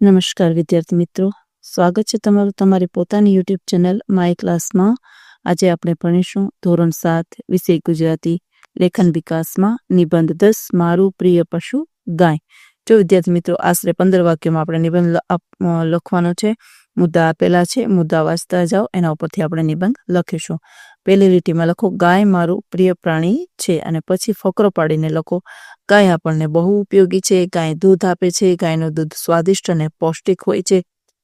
નમસ્કાર વિદ્યાર્થી મિત્રો, સ્વાગત છે તમારું તમારી પોતાની યુટ્યુબ ચેનલ માય ક્લાસમાં. આજે આપણે ભણીશું ધોરણ 7 વિષય ગુજરાતી લેખન વિકાસમાં નિબંધ 10 મારું પ્રિય પશુ ગાય. જો વિદ્યાર્થી મિત્રો, આશરે 15 વાક્યોમાં આપણે નિબંધ લખવાનો છે. મુદ્દા આપેલા છે, મુદ્દા વાંચતા જાઓ, એના ઉપરથી આપણે નિબંધ લખીશું. પહેલી લીટીમાં લખો ગાય મારું પ્રિય પ્રાણી છે, અને પછી ફકરો પાડીને લખો ગાય આપણને બહુ ઉપયોગી છે. ગાય દૂધ આપે છે. ગાયનું દૂધ સ્વાદિષ્ટ અને પૌષ્ટિક હોય છે.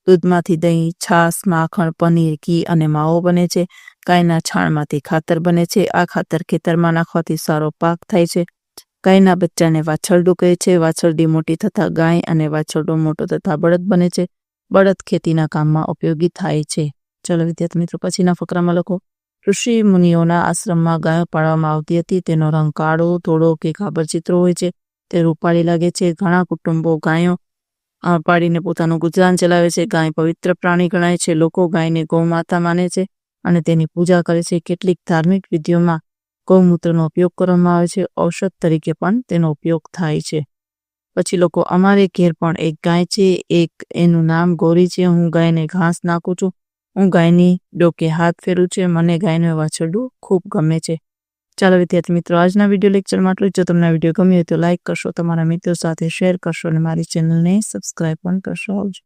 દૂધમાંથી દહીં, છાશ, માખણ, પનીર, ઘી અને માવો બને છે. ગાયના છાણમાંથી ખાતર બને છે. આ ખાતર ખેતરમાં નાખવાથી સારો પાક થાય છે. ગાયના બચ્ચાને વાછરડું કહે છે. વાછરડી મોટી થતાં ગાય અને વાછરડું મોટો થતાં બળદ બને છે. બળદ ખેતીના કામમાં ઉપયોગી થાય છે. ચલો વિદ્યાર્થી મિત્રો, પછીના ફકરામાં લખો ઋષિ મુનિઓના આશ્રમમાં ગાયો પાળવામાં આવતી હતી. તેનો રંગ કાળો, ધોળો કે કાબર ચિત્રો હોય છે. તે રૂપાળી લાગે છે. ઘણા કુટુંબો ગાયો પાડીને પોતાનું ગુજરાન ચલાવે છે. ગાય પવિત્ર પ્રાણી ગણાય છે. લોકો ગાયને ગૌ માતા માને છે અને તેની પૂજા કરે છે. કેટલીક ધાર્મિક વિધિઓમાં ગૌમૂત્રનો ઉપયોગ કરવામાં આવે છે. ઔષધ તરીકે પણ તેનો ઉપયોગ થાય છે. પછી લોકો અમારે ઘેર પણ એક ગાય છે. એનું નામ ગોરી છે. હું ગાયને ઘાસ નાખું છું. હું ગાયની ડોકે હાથ ફેરું છે. મને ગાયનું વાછરડું ખૂબ ગમે છે. ચાલો વિદ્યાર્થી મિત્રો, આજના વિડીયો લેક્ચરમાં આટલું જ. જો તમને આ વિડીયો ગમ્યો હોય તો લાઇક કરશો, તમારા મિત્રો સાથે શેર કરશો અને મારી ચેનલને સબસ્ક્રાઈબ પણ કરશો. આવજો.